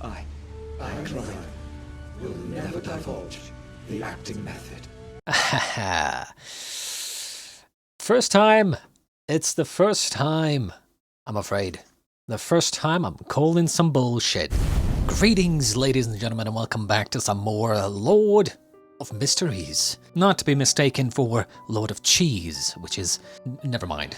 I, Klein, will never divulge the acting method. First time. It's the first time, I'm afraid. The first time I'm calling some bullshit. Greetings, ladies and gentlemen, and welcome back to some more Lord of Mysteries. Not to be mistaken for Lord of Cheese, which is... Never mind.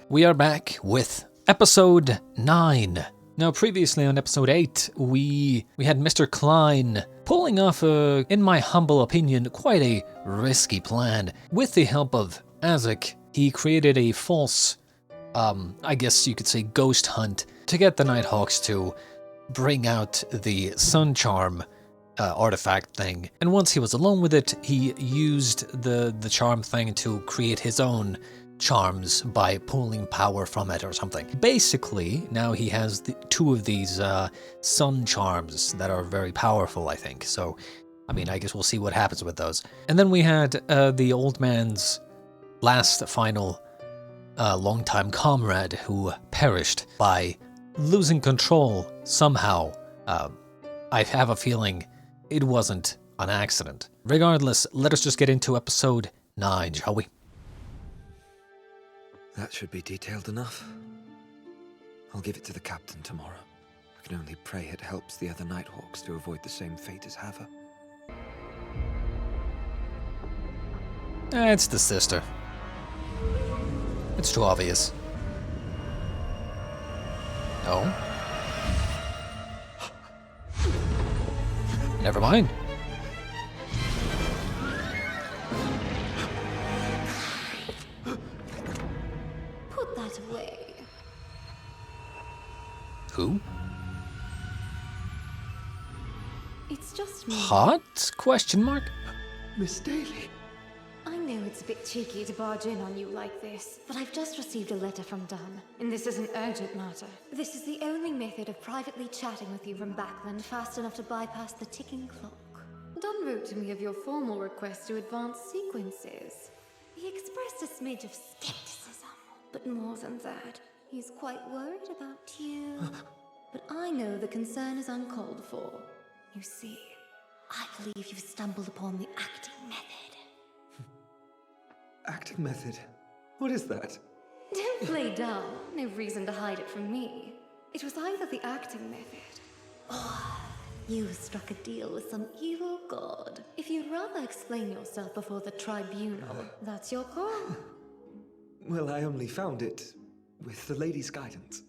We are back with episode 9. Now, previously on episode 8, we had Mr. Klein pulling off in my humble opinion, quite a risky plan. With the help of Isaac, he created a false, I guess you could say ghost hunt to get the Nighthawks to bring out the sun charm artifact thing. And once he was alone with it, he used the charm thing to create his own charms by pulling power from it or something. Basically, now he has two of these sun charms that are very powerful, I think. So, I mean, I guess we'll see what happens with those. And then we had the old man's last final longtime comrade who perished by losing control somehow. I have a feeling it wasn't an accident. Regardless, let us just get into episode 9, shall we? That should be detailed enough. I'll give it to the captain tomorrow. I can only pray it helps the other Nighthawks to avoid the same fate as Hava. It's the sister. It's too obvious. No? Never mind. Put that away. Who? It's just me. Hot? Question mark? Miss Daly. I know it's a bit cheeky to barge in on you like this, but I've just received a letter from Dunn, and this is an urgent matter. This is the only method of privately chatting with you from Backland fast enough to bypass the ticking clock. Dunn wrote to me of your formal request to advance sequences. He expressed a smidge of skepticism, but more than that, he's quite worried about you. But I know the concern is uncalled for. You see, I believe you've stumbled upon the acting method. Acting method? What is that? Don't play dumb. No reason to hide it from me. It was either the acting method, or you struck a deal with some evil god. If you'd rather explain yourself before the tribunal, that's your call. Well, I only found it with the lady's guidance.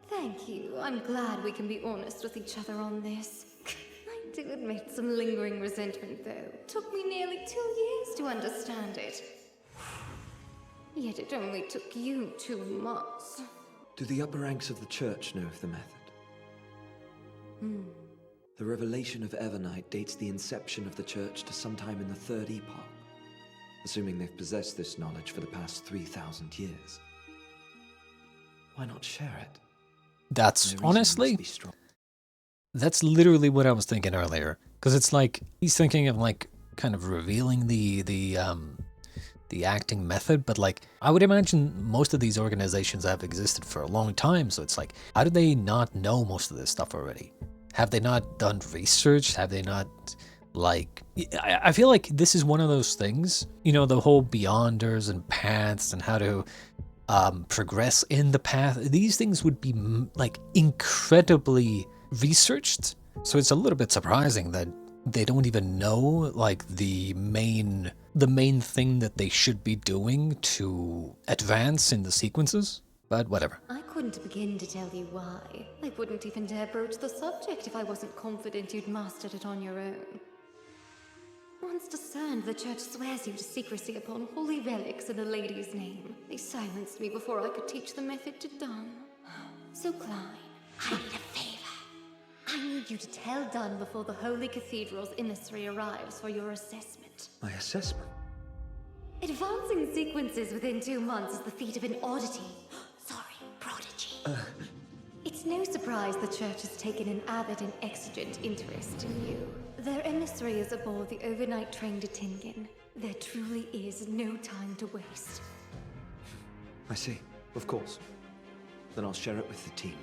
Thank you. I'm glad we can be honest with each other on this. I do admit some lingering resentment, though. Took me nearly 2 years to understand it. Yet it only took you 2 months. Do the upper ranks of the church know of the method? The revelation of Evernight dates the inception of the church to sometime in the Third Epoch, assuming they've possessed this knowledge for the past 3,000 years. Why not share it? That's No reason honestly... must be strong. That's literally what I was thinking earlier. Because it's like, he's thinking of like, kind of revealing the acting method, but like, I would imagine most of these organizations have existed for a long time, so it's like, how do they not know most of this stuff already? Have they not done research? Have they not, like... I feel like this is one of those things, you know, the whole beyonders and paths and how to progress in the path. These things would be, like, incredibly researched, so it's a little bit surprising that they don't even know, like, the main thing that they should be doing to advance in the sequences, but whatever. I couldn't begin to tell you why. I wouldn't even dare broach the subject if I wasn't confident you'd mastered it on your own. Once discerned, the church swears you to secrecy upon holy relics in a lady's name. They silenced me before I could teach the method to Dunn. So, Klein, I need a favor. I need you to tell Dunn before the Holy Cathedral's emissary arrives for your assessment. My assessment? Advancing sequences within 2 months is the feat of an oddity. Sorry, prodigy. It's no surprise the church has taken an avid and exigent interest in you. Their emissary is aboard the overnight train to Tingen. There truly is no time to waste. I see. Of course. Then I'll share it with the team.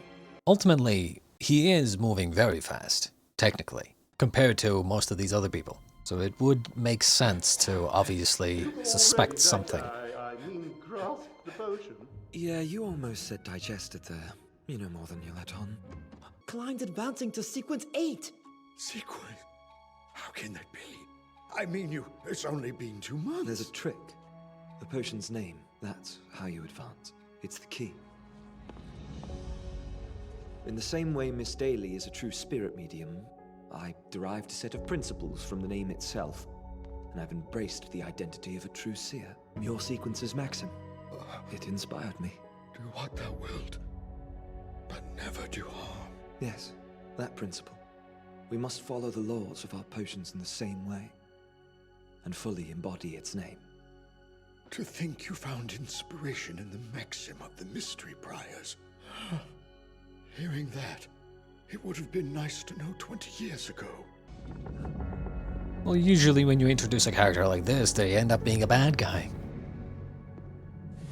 Ultimately, he is moving very fast, technically, compared to most of these other people. So it would make sense to obviously suspect something. I mean, grasp the potion. Yeah, you almost said digested there. You know more than you let on. Klein's advancing to sequence 8. Sequence? How can that be? I mean, it's only been 2 months. There's a trick. The potion's name, that's how you advance. It's the key. In the same way Miss Daly is a true spirit medium, I derived a set of principles from the name itself, and I've embraced the identity of a true seer. Your sequence is Maxim. It inspired me. Do what thou wilt, but never do harm. Yes, that principle. We must follow the laws of our potions in the same way, and fully embody its name. To think you found inspiration in the maxim of the mystery priors. Hearing that, it would have been nice to know 20 years ago. Well, usually when you introduce a character like this, they end up being a bad guy.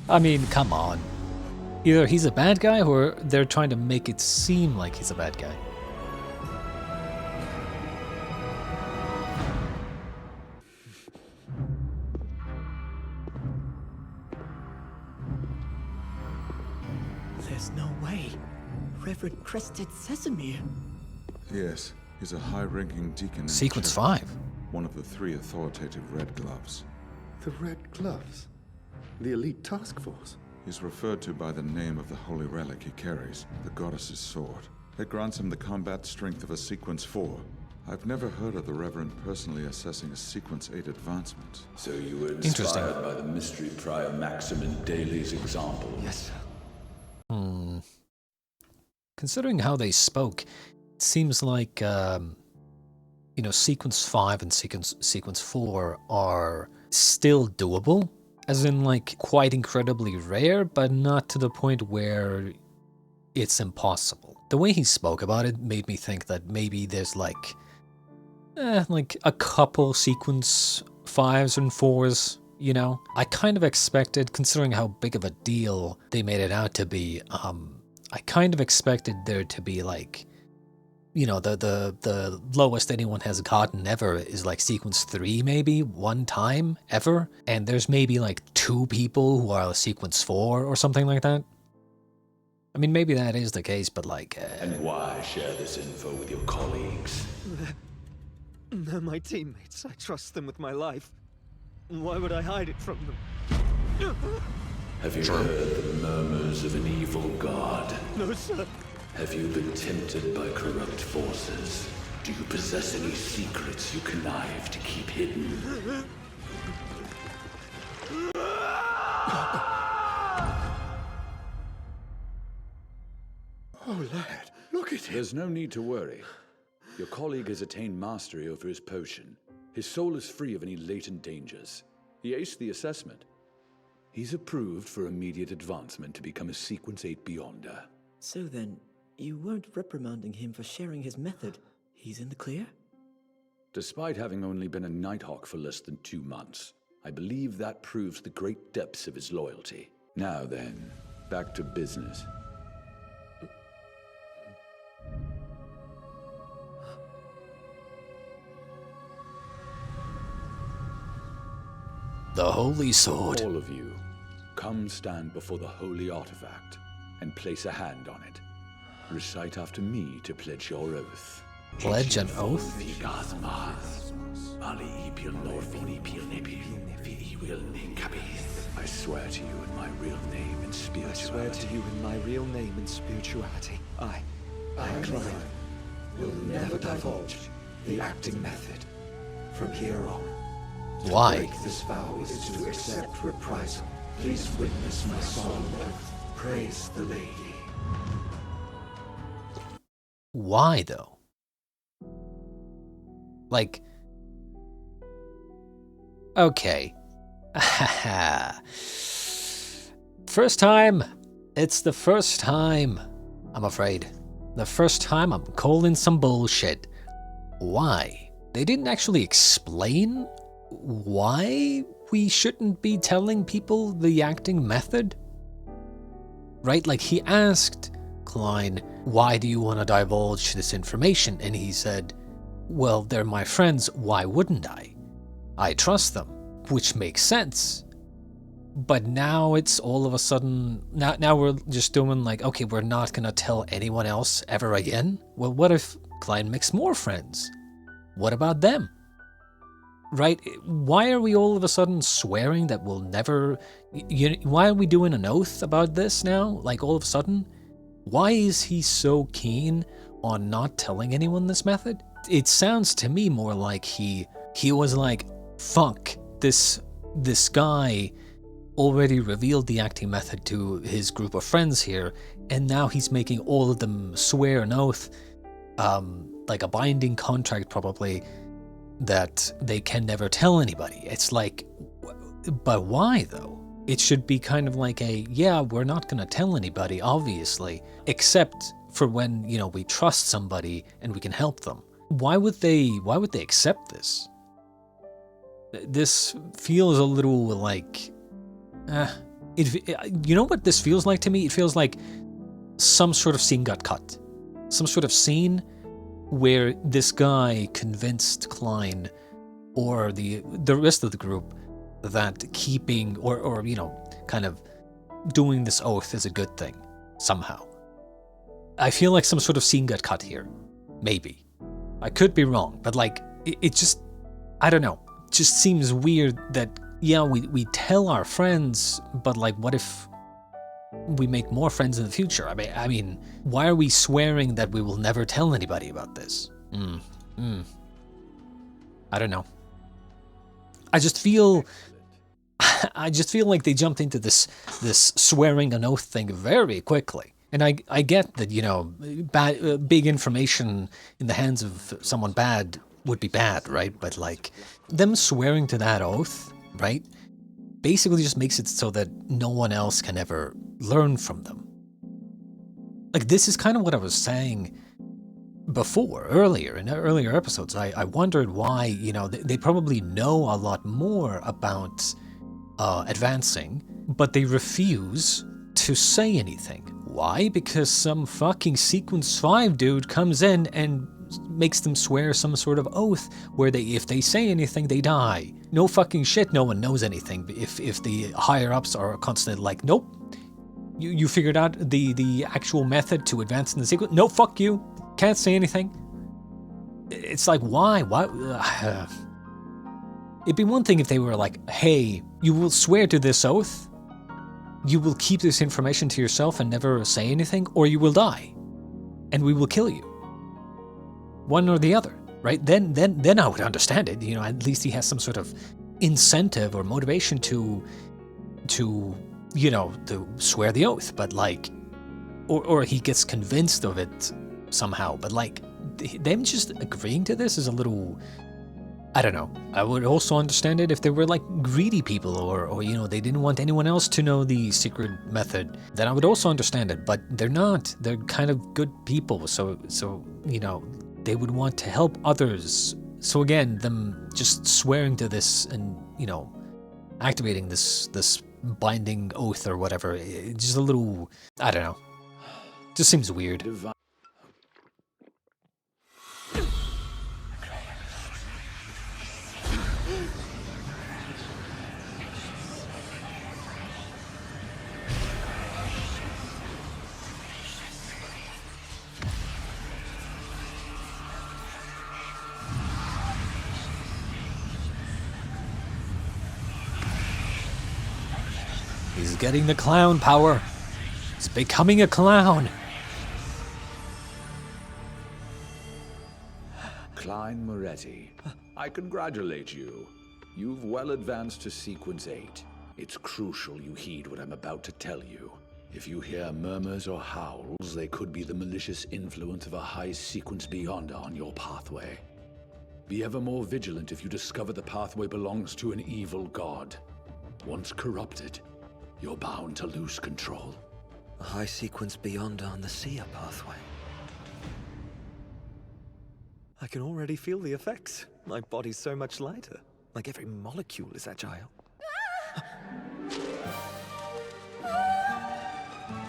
I mean, come on. Either he's a bad guy, or they're trying to make it seem like he's a bad guy. There's no way. Reverend Crested Sesame. Yes, he's a high-ranking deacon in the Sequence church. 5. One of the 3 authoritative Red Gloves. The Red Gloves? The elite task force? He's referred to by the name of the holy relic he carries, the goddess's sword. It grants him the combat strength of a Sequence 4. I've never heard of the Reverend personally assessing a Sequence 8 advancement. So you were Interesting. inspired by the mystery prior Maxim and Daly's example? Yes, sir. Considering how they spoke, it seems like, Sequence 5 and Sequence 4 are still doable. As in, like, quite incredibly rare, but not to the point where it's impossible. The way he spoke about it made me think that maybe there's, like a couple Sequence 5s and 4s, you know? I kind of expected, considering how big of a deal they made it out to be, I kind of expected there to be, like, the lowest anyone has gotten ever is like Sequence 3 maybe, one time, ever. And there's maybe like 2 people who are Sequence 4 or something like that. I mean, maybe that is the case, but like... And why share this info with your colleagues? They're my teammates. I trust them with my life. Why would I hide it from them? Have you heard the murmurs of an evil god? No, sir. Have you been tempted by corrupt forces? Do you possess any secrets you connive to keep hidden? Oh, lad, look at him. There's no need to worry. Your colleague has attained mastery over his potion. His soul is free of any latent dangers. He aced the assessment. He's approved for immediate advancement to become a Sequence 8 Beyonder. So then, you weren't reprimanding him for sharing his method. He's in the clear? Despite having only been a Nighthawk for less than 2 months, I believe that proves the great depths of his loyalty. Now then, back to business. The Holy Sword. All of you, come stand before the holy artifact and place a hand on it. Recite after me to pledge your oath. Pledge an oath? I swear to you in my real name and spirituality. I swear to you in my real name and spirituality. I, Klein, will never divulge the acting method from here on. Why? Break this vow is to accept reprisal. Please witness my solemn oath. Praise the lady. Why, though? Like... Okay. First time. It's the first time. I'm afraid. The first time I'm calling some bullshit. Why? They didn't actually explain why we shouldn't be telling people the acting method? Right? Like, he asked Klein, why do you want to divulge this information? And he said, well, they're my friends, why wouldn't I? I trust them, which makes sense. But now it's all of a sudden, now we're just doing like, okay, we're not gonna tell anyone else ever again? Well, what if Klein makes more friends? What about them? Right? Why are we all of a sudden swearing that we'll never... why are we doing an oath about this now? Like, all of a sudden? Why is he so keen on not telling anyone this method? It sounds to me more like he was like, fuck, this guy already revealed the acting method to his group of friends here, and now he's making all of them swear an oath, like a binding contract probably, that they can never tell anybody. It's like, but why though? It should be kind of like a, yeah, we're not gonna tell anybody, obviously, except for when, you know, we trust somebody and we can help them. Why would they accept this? This feels a little like, you know what this feels like to me? It feels like some sort of scene got cut. Some sort of scene where this guy convinced Klein or the rest of the group that keeping or you know, kind of doing this oath is a good thing somehow. I feel like some sort of scene got cut here. Maybe. I could be wrong, but like it just, I don't know. It just seems weird that, yeah, we tell our friends, but like what if we make more friends in the future? I mean, why are we swearing that we will never tell anybody about this? I don't know. I just feel like they jumped into this swearing an oath thing very quickly. And I get that, you know, big information in the hands of someone bad would be bad, right? But like them swearing to that oath, right, basically just makes it so that no one else can ever learn from them. Like, this is kind of what I was saying before, in earlier episodes. I wondered why, you know, they probably know a lot more about advancing, but they refuse to say anything. Why? Because some fucking Sequence 5 dude comes in and makes them swear some sort of oath where if they say anything, they die. No fucking shit, no one knows anything. If the higher-ups are constantly like, nope, you figured out the actual method to advance in the sequence? No, fuck you. Can't say anything. It's like, why? It'd be one thing if they were like, hey, you will swear to this oath, you will keep this information to yourself and never say anything, or you will die, and we will kill you. One or the other, right? Then I would understand it. You know, at least he has some sort of incentive or motivation to you know, to swear the oath. But like, or he gets convinced of it somehow. But like, them just agreeing to this is a little, I don't know. I would also understand it if they were like greedy people, or you know, they didn't want anyone else to know the secret method. Then I would also understand it. But they're not. They're kind of good people. So you know, they would want to help others. So again, them just swearing to this and, you know, activating this binding oath or whatever, it's just a little, I don't know. Just seems weird. He's getting the clown power. He's becoming a clown. Klein Moretti, I congratulate you. You've well advanced to Sequence 8. It's crucial you heed what I'm about to tell you. If you hear murmurs or howls, they could be the malicious influence of a high Sequence Beyonder on your pathway. Be ever more vigilant if you discover the pathway belongs to an evil god. Once corrupted, you're bound to lose control. A high sequence Beyonder on the Seer pathway. I can already feel the effects. My body's so much lighter. Like every molecule is agile.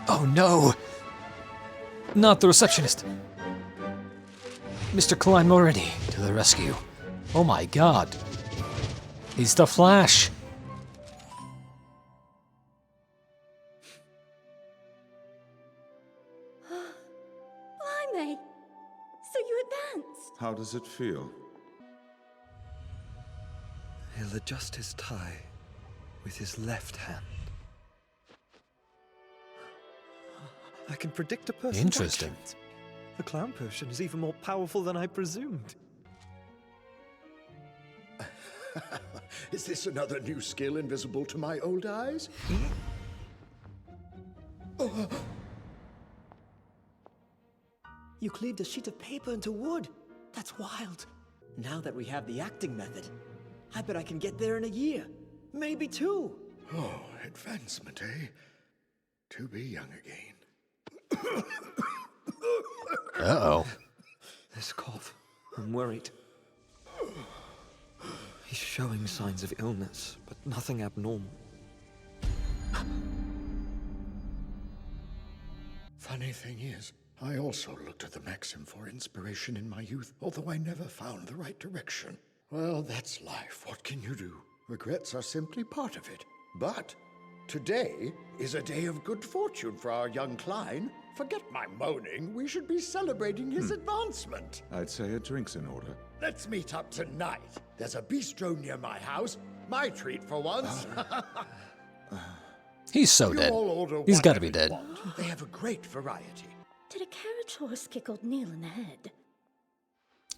Oh no! Not the receptionist. Mr. Klein already to the rescue. Oh my god. He's the Flash. Blimey! So you advanced? How does it feel? He'll adjust his tie with his left hand. I can predict a person's Interesting. actions. The clown potion is even more powerful than I presumed. Is this another new skill invisible to my old eyes? You cleaved a sheet of paper into wood. That's wild. Now that we have the acting method, I bet I can get there in a year. Maybe 2. Oh, advancement, eh? To be young again. Uh-oh. This cough. I'm worried. He's showing signs of illness, but nothing abnormal. Funny thing is, I also looked at the Maxim for inspiration in my youth, although I never found the right direction. Well, that's life. What can you do? Regrets are simply part of it. But today is a day of good fortune for our young Klein. Forget my moaning. We should be celebrating his advancement. I'd say a drink's in order. Let's meet up tonight. There's a bistro near my house. My treat for once. He's so You dead. all order He's gotta whatever be you dead. want. They have a great variety. Did a carriage horse kick old Neil in the head?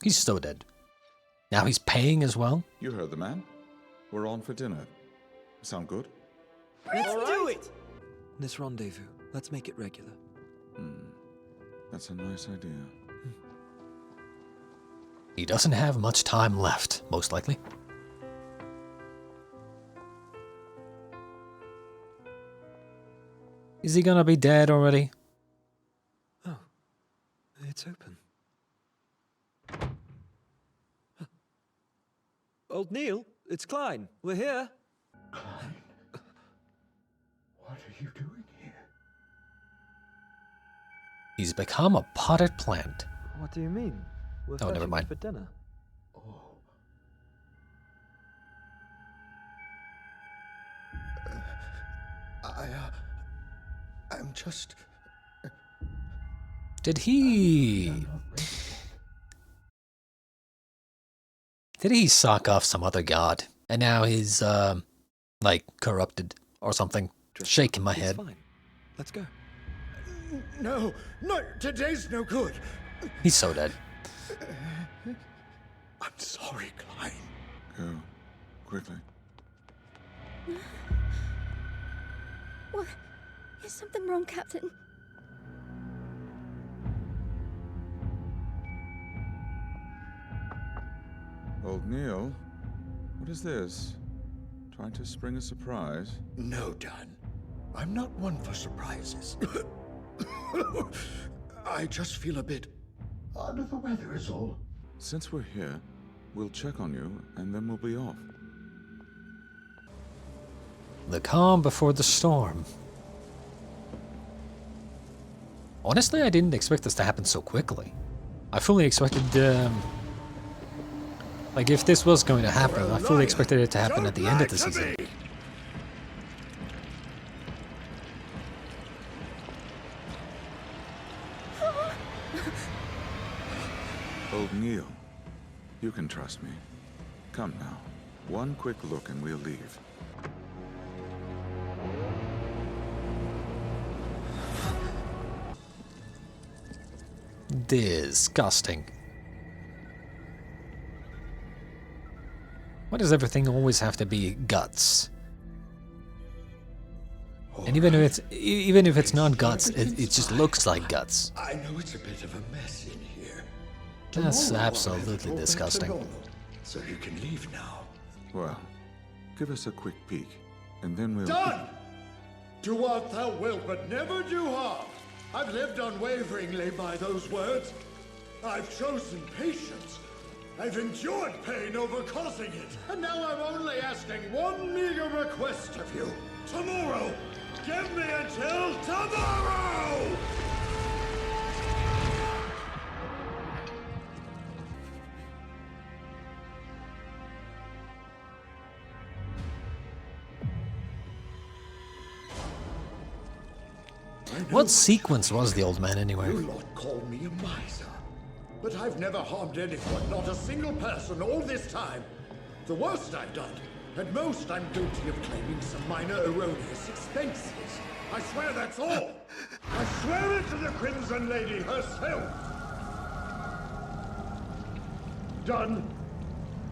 He's so dead. Now he's paying as well? You heard the man. We're on for dinner. Sound good? Let's do it! This rendezvous, let's make it regular. That's a nice idea. He doesn't have much time left, most likely. Is he gonna be dead already? Oh, it's open. Old Neil, it's Klein. We're here. Klein? What are you doing here? He's become a potted plant. What do you mean? We're Oh, never fetching mind. for dinner. Oh. I'm just... Did he sock off some other god? And now he's, like, corrupted or something. Shaking my It's head. fine. Let's go. No, today's no good. He's so dead. I'm sorry, Klein. Go. Quickly. What? Is something wrong, Captain? Old Neil, what is this? Trying to spring a surprise? No, Dunn. I'm not one for surprises. I just feel a bit under the weather is all. Since we're here, we'll check on you, and then we'll be off. The calm before the storm. Honestly, I didn't expect this to happen so quickly. I fully expected, like, if this was going to happen, I fully expected it to happen at the end of the season. Old Neil, you can trust me. Come now. One quick look and we'll leave. Disgusting. Why does everything always have to be guts? And even if it's not guts, it just looks like guts. I know it's a bit of a mess in here. That's Tomorrow I'll absolutely have it all back to disgusting. normal, so you can leave now. Well, give us a quick peek, and then we'll... Done! Do what thou wilt, but never do harm. I've lived unwaveringly by those words. I've chosen patience. I've endured pain over causing it. And now I'm only asking one meager request of you. Tomorrow! Give me until tomorrow! What sequence was the old man anyway? You lot call me a miser. But I've never harmed anyone, not a single person, all this time. The worst I've done, at most I'm guilty of claiming some minor erroneous expenses. I swear that's all. I swear it to the Crimson Lady herself. Done.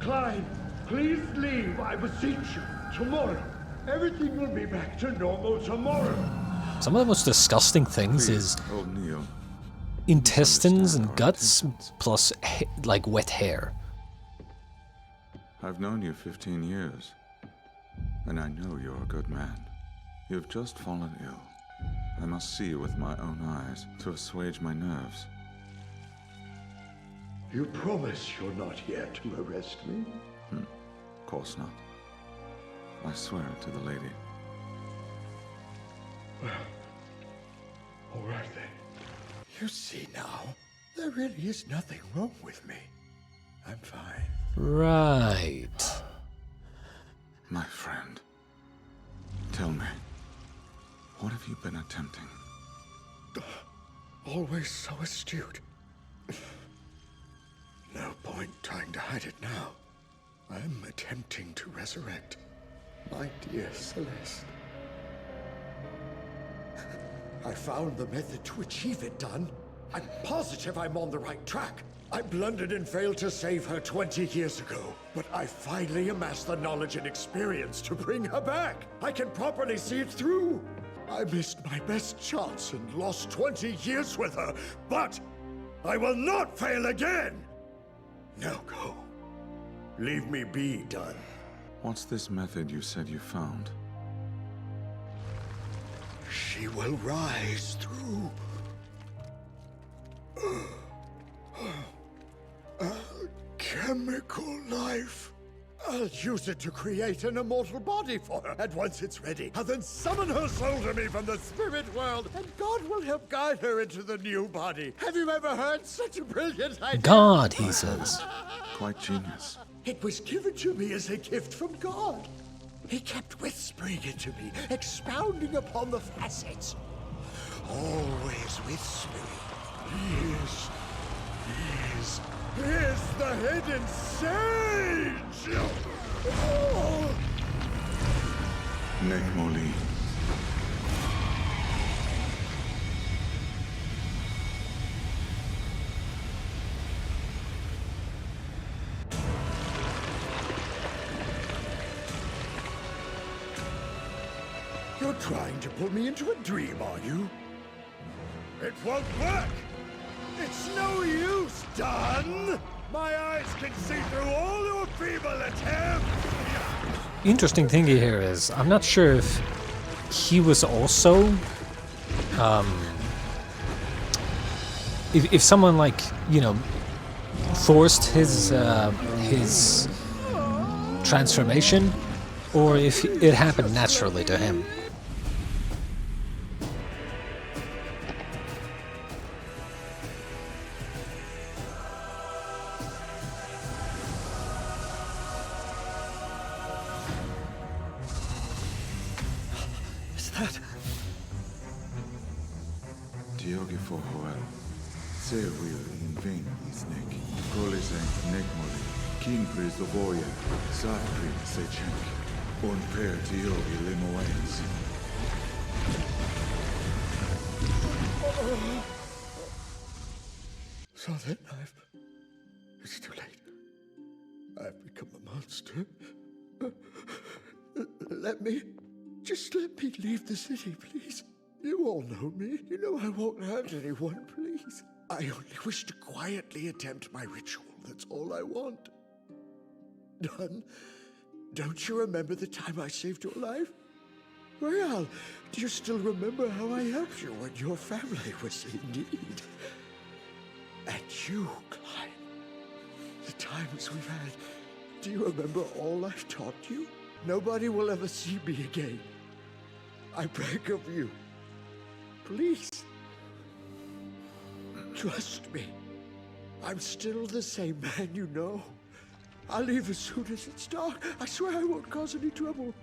Klein, please leave, I beseech you. Tomorrow. Everything will be back to normal tomorrow. Some of the most disgusting things is Old Neil. intestines and guts plus like wet hair. I've known you 15 years, and I know you're a good man. You've just fallen ill. I must see you with my own eyes to assuage my nerves. You promise you're not here to arrest me? Of course not. I swear it to the lady. All right then. You see now, there really is nothing wrong with me. I'm fine. Right. My friend, tell me, what have you been attempting? Always so astute. No point trying to hide it now. I'm attempting to resurrect my dear Celeste. I found the method to achieve it, Dunn. I'm positive I'm on the right track. I blundered and failed to save her 20 years ago, but I finally amassed the knowledge and experience to bring her back. I can properly see it through. I missed my best chance and lost 20 years with her, but I will not fail again. Now go. Leave me be, Dunn. What's this method you said you found? She will rise through chemical life. I'll use it to create an immortal body for her, and once it's ready, I'll then summon her soul to me from the spirit world, and God will help guide her into the new body. Have you ever heard such a brilliant idea? God, he says. Quite genius. It was given to me as a gift from God. He kept whispering it to me, expounding upon the facets. Always whispering. He is the hidden sage! Oh. Nekmoli. You're trying to pull me into a dream, are you? It won't work! It's no use, Dunn! My eyes can see through all your feeble attempts! Interesting thing here is, I'm not sure if he was also, if someone like, you know, forced his transformation, or if it happened naturally to him. Diogi for Hoel. Se will in vain isnek. Kolese nekmoli. King pris oboye. Satri se chenk. On per Diogi limoens. So then it's too late. I've become a monster. Just let me leave the city, please. You all know me. You know I won't hurt anyone, please. I only wish to quietly attempt my ritual. That's all I want. Dunn, don't you remember the time I saved your life? Well, do you still remember how I helped you when your family was in need? And you, Klein, the times we've had, do you remember all I've taught you? Nobody will ever see me again. I beg of you. Please. Trust me. I'm still the same man, you know. I'll leave as soon as it's dark. I swear I won't cause any trouble.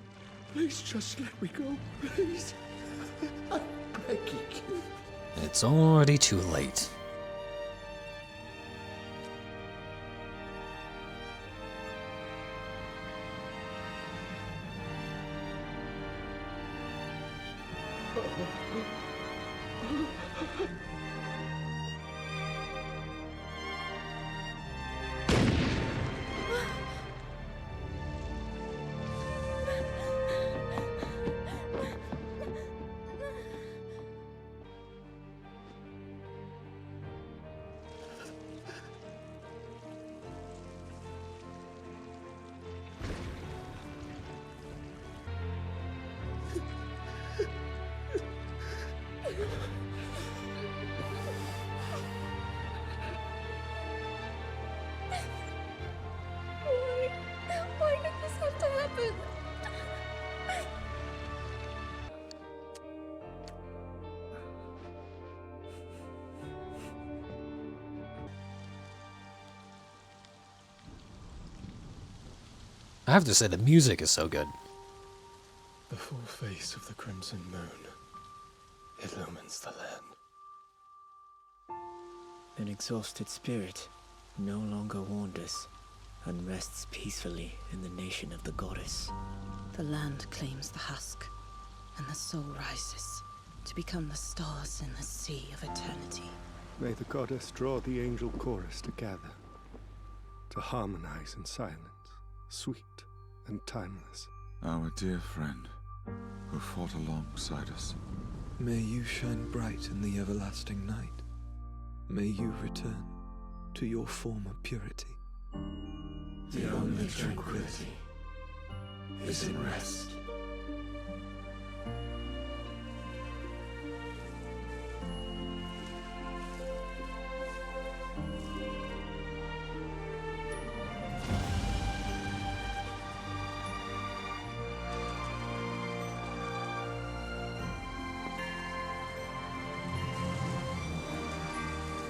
Please just let me go, please. I beg It's already too late. Why did this have to happen? I have to say, the music is so good. The full face of the crimson moon illumines the land. An exhausted spirit no longer wanders and rests peacefully in the nation of the goddess. The land claims the husk, and the soul rises to become the stars in the sea of eternity. May the goddess draw the angel chorus together to harmonize in silence, sweet and timeless. Our dear friend, who fought alongside us. May you shine bright in the everlasting night. May you return to your former purity. The only tranquility is in rest.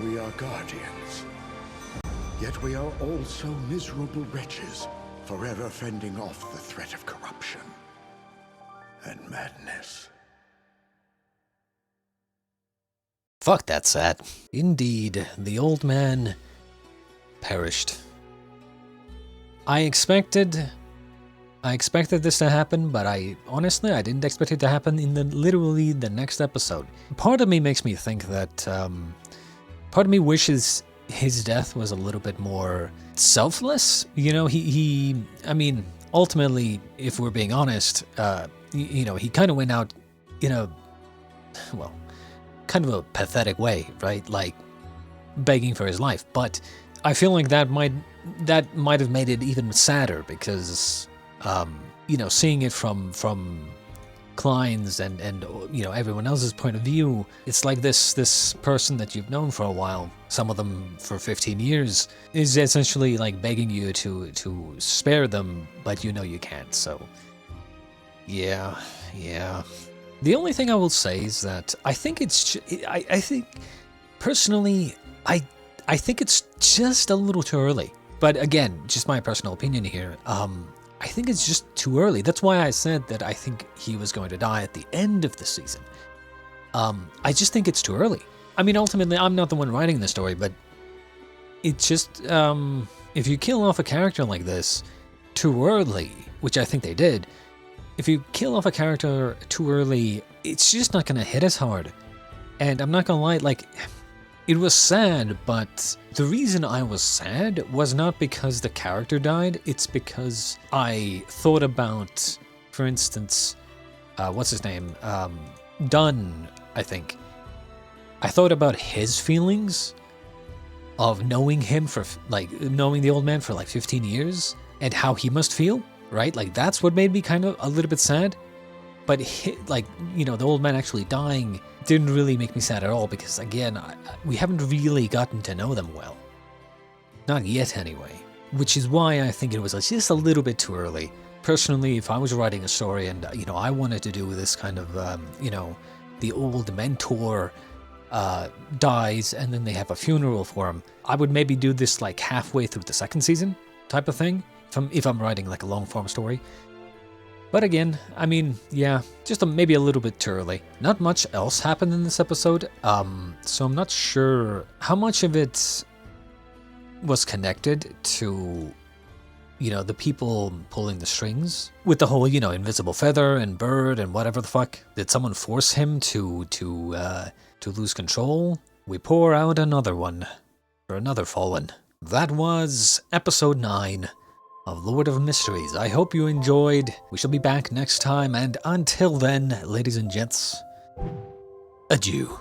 We are guardians, yet we are also miserable wretches, forever fending off the threat of corruption and madness. Fuck, that's sad. Indeed, the old man perished. I expected this to happen, but I didn't expect it to happen in literally the next episode. Part of me makes me think that, part of me wishes his death was a little bit more selfless. You know, I mean, ultimately, if we're being honest, you know, he kind of went out in a, well, kind of a pathetic way, right? Like, begging for his life. But I feel like that might have made it even sadder because, you know, seeing it from Klein's and you know, everyone else's point of view, it's like this person that you've known for a while, some of them for 15 years, is essentially like begging you to spare them, but you know you can't. So yeah. The only thing I will say is that I think I think personally I think it's just a little too early. But again, just my personal opinion here. I think it's just too early. That's why I said that I think he was going to die at the end of the season. I just think it's too early. I mean, ultimately, I'm not the one writing the story, but it's just, if you kill off a character like this too early, which I think they did, if you kill off a character too early, it's just not going to hit as hard. And I'm not going to lie, like, it was sad, but the reason I was sad was not because the character died, it's because I thought about, for instance, what's his name? Dunn, I think. I thought about his feelings of knowing him for, like, knowing the old man for like 15 years and how he must feel, right? Like, that's what made me kind of a little bit sad. But, like, you know, the old man actually dying didn't really make me sad at all because, again, we haven't really gotten to know them well. Not yet, anyway. Which is why I think it was just a little bit too early. Personally, if I was writing a story and, you know, I wanted to do this kind of, you know, the old mentor dies and then they have a funeral for him, I would maybe do this, like, halfway through the second season type of thing, if I'm writing, like, a long-form story. But again, I mean, yeah, just maybe a little bit too early. Not much else happened in this episode, so I'm not sure how much of it was connected to, you know, the people pulling the strings with the whole, you know, invisible feather and bird and whatever the fuck. Did someone force him to lose control? We pour out another one for another fallen. That was episode 9 of Lord of Mysteries. I hope you enjoyed. We shall be back next time, and until then, ladies and gents, adieu.